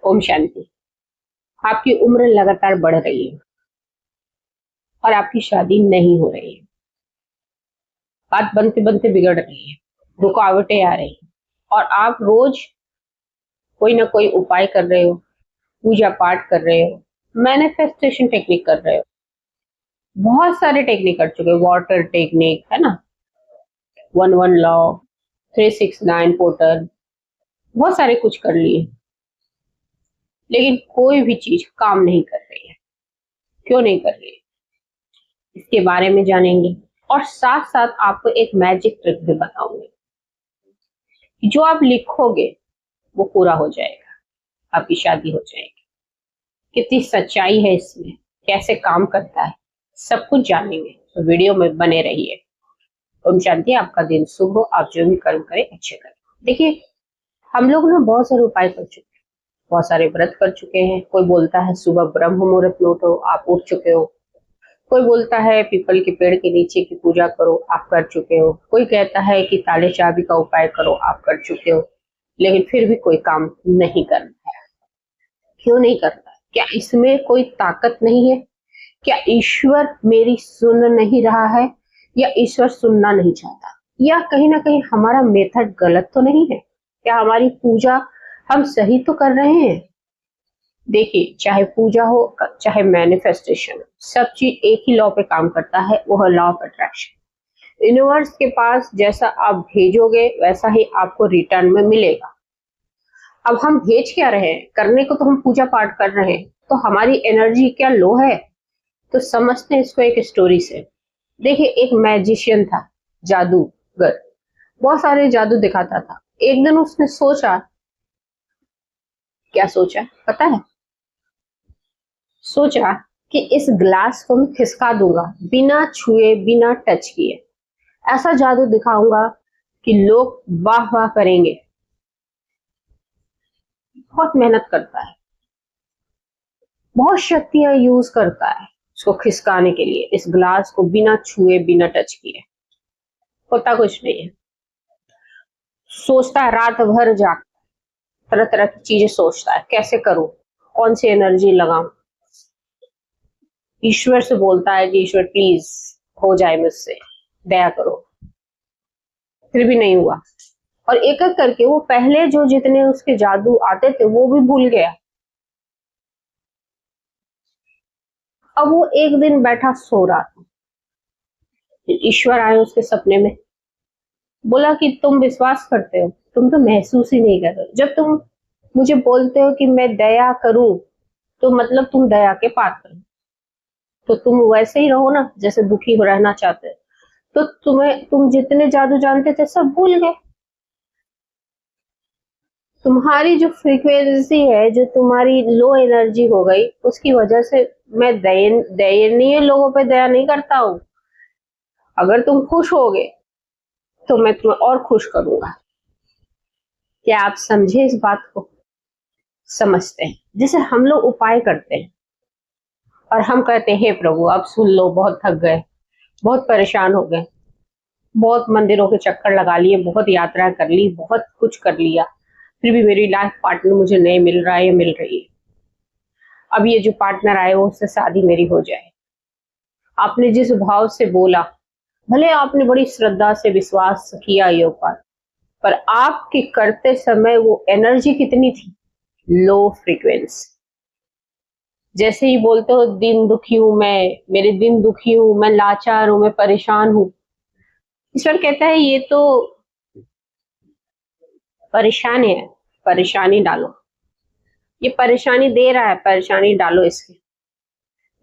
ओम शांति। आपकी उम्र लगातार बढ़ रही है और आपकी शादी नहीं हो रही है। बात बनते बनते बिगड़ रही है, रुकावटें आ रही हैं और आप रोज कोई ना कोई उपाय कर रहे हो, पूजा पाठ कर रहे हो, मैनिफेस्टेशन टेक्निक कर रहे हो, बहुत सारे टेक्निक कर चुके हो, वाटर टेक्निक है ना, 11 लॉ, 369 पोर्टल, बहुत सारे कुछ कर लिए, लेकिन कोई भी चीज काम नहीं कर रही है। क्यों नहीं कर रही है, इसके बारे में जानेंगे और साथ साथ आपको एक मैजिक ट्रिक भी बताऊंगी। जो आप लिखोगे वो पूरा हो जाएगा, आपकी शादी हो जाएगी। कितनी सच्चाई है इसमें, कैसे काम करता है, सब कुछ जानेंगे, तो वीडियो में बने रहिए। ओम शांति। आपका दिन शुभ हो, आप जो भी कर्म करें अच्छे करें। देखिए, हम लोग ना बहुत सारे उपाय कर चुके हैं, बहुत सारे व्रत कर चुके हैं। कोई बोलता है सुबह ब्रह्म मुहूर्त में उठो, आप उठ चुके हो। कोई बोलता है पीपल के पेड़ के नीचे की पूजा करो, आप कर चुके हो। कोई कहता है कि ताले चाबी का उपाय करो, आप कर चुके हो। लेकिन फिर भी कोई काम नहीं कर रहा है। क्यों नहीं कर रहा है? क्या इसमें कोई ताकत नहीं है? क्या ईश्वर मेरी सुन नहीं रहा है, या ईश्वर सुनना नहीं चाहता, या कहीं ना कहीं हमारा मेथड गलत तो नहीं है? क्या हमारी पूजा हम सही तो कर रहे हैं? देखिए, चाहे पूजा हो चाहे मैनिफेस्टेशन, सब चीज एक ही लॉ पे काम करता है, वो है लॉ ऑफ अट्रैक्शन। यूनिवर्स के पास जैसा आप भेजोगे वैसा ही आपको रिटर्न में मिलेगा। अब हम भेज क्या रहे हैं, करने को तो हम पूजा पाठ कर रहे हैं, तो हमारी एनर्जी क्या लो है? तो समझते हैं इसको एक स्टोरी से। देखिए, एक मैजिशियन था, जादूगर, बहुत सारे जादू दिखाता था। एक दिन उसने सोचा, क्या सोचा पता है? सोचा कि इस ग्लास को मैं खिसका दूंगा, बिना छुए बिना टच किए। ऐसा जादू दिखाऊंगा कि लोग वाह वाह करेंगे। बहुत मेहनत करता है, बहुत शक्तियां यूज करता है उसको खिसकाने के लिए, इस ग्लास को बिना छुए बिना टच किए। होता कुछ नहीं है। सोचता है, रात भर जाग, तरह तरह की चीजें सोचता है, कैसे करूं, कौन सी एनर्जी लगाऊं। ईश्वर से बोलता है कि ईश्वर प्लीज हो जाए मुझसे, दया करो। फिर भी नहीं हुआ, और एक एक करके वो पहले जो जितने उसके जादू आते थे वो भी भूल गया। अब वो एक दिन बैठा सो रहा था, ईश्वर आए उसके सपने में, बोला कि तुम विश्वास करते हो, तुम तो महसूस ही नहीं कर रहे। जब तुम मुझे बोलते हो कि मैं दया करूं, तो मतलब तुम दया के पात्र हो। तो तुम वैसे ही रहो ना जैसे दुखी रहना चाहते हो। तो तुम जितने जादू जानते थे सब भूल गए। तुम्हारी जो फ्रीक्वेंसी है, जो तुम्हारी लो एनर्जी हो गई, उसकी वजह से मैं दयनीय लोगों पे दया नहीं करता हूँ। अगर तुम खुश होगे तो मैं तुम्हें और खुश करूंगा। क्या आप समझे इस बात को? समझते हैं। जैसे हम लोग उपाय करते हैं और हम कहते हैं, हे प्रभु अब सुन लो, बहुत थक गए, बहुत परेशान हो गए, बहुत मंदिरों के चक्कर लगा लिए, बहुत यात्रा कर ली, बहुत कुछ कर लिया, फिर भी मेरी लाइफ पार्टनर मुझे नहीं मिल रहा है या मिल रही है। अब ये जो पार्टनर आए वो उससे शादी मेरी हो जाए। आपने जिस भाव से बोला, भले आपने बड़ी श्रद्धा से विश्वास किया ये उपाय, पर आपके करते समय वो एनर्जी कितनी थी? Low frequency. जैसे ही बोलते हो दिन दुखी हूं मैं, मेरे दिन दुखी हूं मैं, लाचार हूं मैं, परेशान हूं, ईश्वर कहता है ये तो परेशान है, परेशानी डालो। ये परेशानी दे रहा है, परेशानी डालो इसके।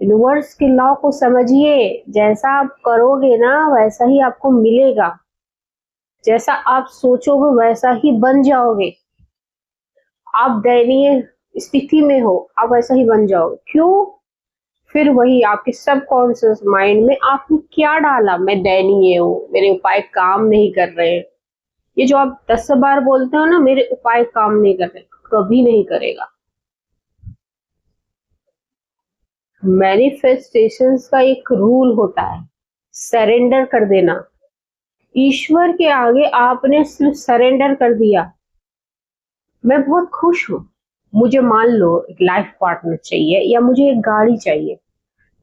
यूनिवर्स के लॉ को समझिए, जैसा आप करोगे ना वैसा ही आपको मिलेगा, जैसा आप सोचोगे वैसा ही बन जाओगे। आप दयनीय स्थिति में हो, आप वैसा ही बन जाओगे। क्यों? फिर वही आपके सबकॉन्शियस माइंड में आपने क्या डाला, मैं दयनीय हूँ, मेरे उपाय काम नहीं कर रहे। ये जो आप 10 बार बोलते हो ना, मेरे उपाय काम नहीं कर रहे, कभी नहीं करेगा। मैनिफेस्टेशंस का एक रूल होता है, सरेंडर कर देना। ईश्वर के आगे आपने सिर्फ सरेंडर कर दिया, मैं बहुत खुश हूं, मुझे मान लो एक लाइफ पार्टनर चाहिए या मुझे एक गाड़ी चाहिए,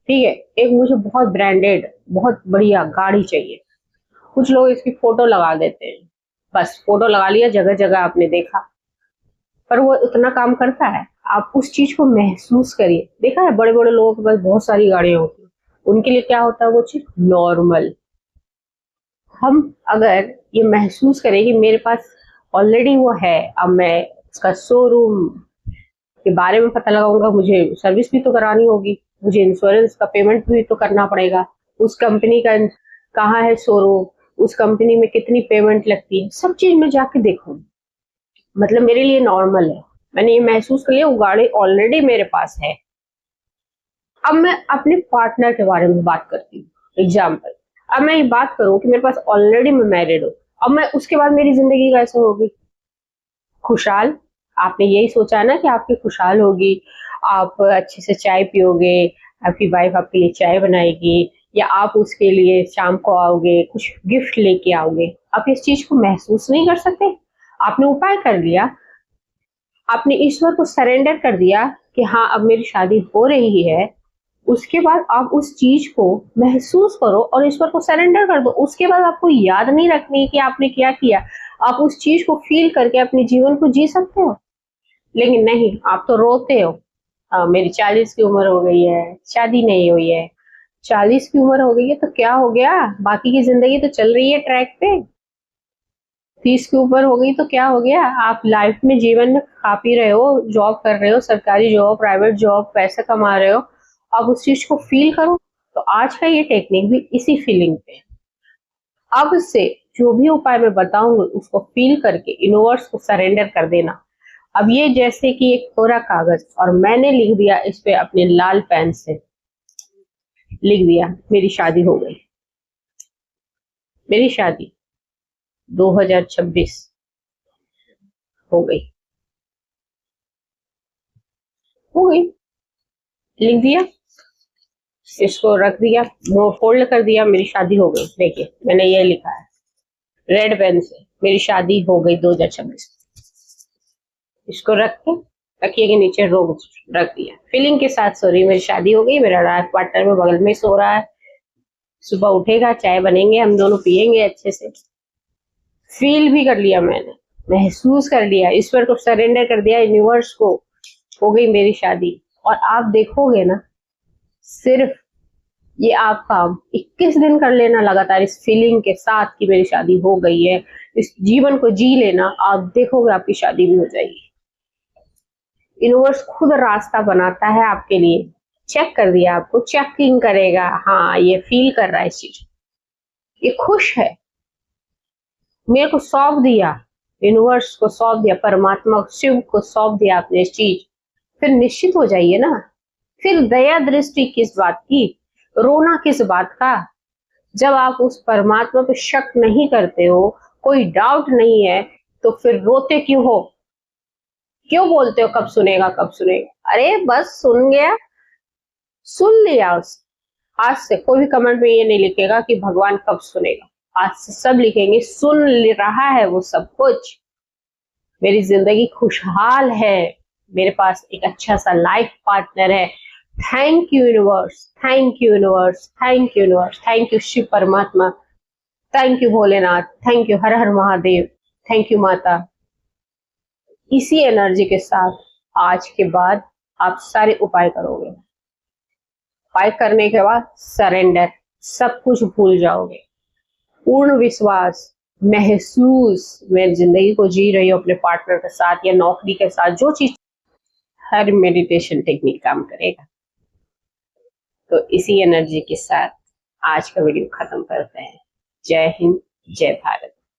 ठीक है, एक मुझे बहुत ब्रांडेड बहुत बढ़िया गाड़ी चाहिए। कुछ लोग इसकी फोटो लगा देते हैं, बस फोटो लगा लिया, जगह जगह आपने देखा, पर वो उतना काम करता है? आप उस चीज को महसूस करिए। देखा है बड़े बड़े लोगों के पास बहुत सारी गाड़ियां होती हैं, उनके लिए क्या होता है वो चीज नॉर्मल। हम अगर ये महसूस करें कि मेरे पास ऑलरेडी वो है, अब मैं उसका शोरूम के बारे में पता लगाऊंगा, मुझे सर्विस भी तो करानी होगी, मुझे इंश्योरेंस का पेमेंट भी तो करना पड़ेगा, उस कंपनी का कहाँ है शोरूम, उस कंपनी में कितनी पेमेंट लगती है, सब चीज मैं जाके देखूं। मतलब मेरे लिए नॉर्मल है, मैंने ये महसूस कर लिया वो गाड़ी ऑलरेडी मेरे पास है। अब मैं अपने पार्टनर के बारे में बात करती हूँ, एग्जाम्पल। अब मैं ये बात करूं कि मेरे पास ऑलरेडी मैं मैरिड हूँ, अब मैं उसके बाद मेरी जिंदगी कैसे होगी? खुशहाल? आपने यही सोचा ना कि आपकी खुशहाल होगी, आप अच्छे से चाय पियोगे, आपकी वाइफ आपके लिए चाय बनाएगी, या आप उसके लिए शाम को आओगे कुछ गिफ्ट लेके आओगे। आप इस चीज को महसूस नहीं कर सकते? आपने उपाय कर लिया, आपने ईश्वर को सरेंडर कर दिया कि हाँ अब मेरी शादी हो रही है। उसके बाद आप उस चीज को महसूस करो और ईश्वर को सरेंडर कर दो। उसके बाद आपको याद नहीं रखनी कि आपने क्या किया, आप उस चीज को फील करके अपने जीवन को जी सकते हो। लेकिन नहीं, आप तो रोते हो, मेरी 40 की उम्र हो गई है, शादी नहीं हुई है। 40 की उम्र हो गई है तो क्या हो गया, बाकी की जिंदगी तो चल रही है ट्रैक पे। 30 के ऊपर हो गई तो क्या हो गया, आप लाइफ में जीवन में खा पी रहे हो, जॉब कर रहे हो, सरकारी जॉब प्राइवेट जॉब, पैसे कमा रहे हो। अब उस चीज को फील करो। तो आज का ये टेक्निक भी इसी फीलिंग पे है। अब से जो भी उपाय मैं बताऊंगी उसको फील करके यूनिवर्स को सरेंडर कर देना। अब ये जैसे कि एक कोरा कागज, और मैंने लिख दिया इस पे अपने लाल पेन से, लिख दिया मेरी शादी हो गई, मेरी शादी 2026 हो गई, हो गई, लिख दिया, इसको रख दिया, फोल्ड कर दिया, मेरी शादी हो गई। देखिए मैंने ये लिखा है रेड पेन से, मेरी शादी हो गई 2026। इसको रख के तकिए के नीचे रोक रख दिया, फीलिंग के साथ, सॉरी मेरी शादी हो गई, मेरा लाइफ पार्टनर में बगल में सो रहा है, सुबह उठेगा, चाय बनेंगे, हम दोनों पियेंगे अच्छे से। फील भी कर लिया मैंने, महसूस कर लिया, ईश्वर को सरेंडर कर दिया, यूनिवर्स को, हो गई मेरी शादी। और आप देखोगे ना, सिर्फ ये आप काम 21 दिन कर लेना लगातार इस फीलिंग के साथ कि मेरी शादी हो गई है, इस जीवन को जी लेना, आप देखोगे आपकी शादी भी हो जाएगी। यूनिवर्स खुद रास्ता बनाता है आपके लिए। चेक कर दिया, आपको चेकिंग करेगा, हाँ ये फील कर रहा है इस चीज, ये खुश है, मेरे को सौंप दिया, यूनिवर्स को सौंप दिया, परमात्मा शिव को सौंप दिया आपने इस चीज। फिर निश्चित हो जाइए ना, फिर दया दृष्टि किस बात की, रोना किस बात का। जब आप उस परमात्मा पे शक नहीं करते हो, कोई डाउट नहीं है, तो फिर रोते क्यों हो? क्यों बोलते हो कब सुनेगा कब सुनेगा? अरे बस सुन गया, सुन लिया उस। आज से कोई भी कमेंट में ये नहीं लिखेगा कि भगवान कब सुनेगा, आज से सब लिखेंगे सुन रहा है वो सब कुछ। मेरी जिंदगी खुशहाल है, मेरे पास एक अच्छा सा लाइफ पार्टनर है। Thank you universe, thank you universe, thank you universe, thank you Shiv Paramatma, thank you Bholenath, thank you Har Har Mahadev, thank you माता। इसी एनर्जी के साथ आज के बाद आप सारे उपाय करोगे। उपाय करने के बाद सरेंडर, सब कुछ भूल जाओगे, पूर्ण विश्वास, महसूस, मैं जिंदगी को जी रही हूँ अपने पार्टनर के साथ या नौकरी के साथ, जो चीज, हर मेडिटेशन टेक्निक काम करेगा। तो इसी एनर्जी के साथ आज का वीडियो खत्म करते हैं। जय हिंद, जय भारत।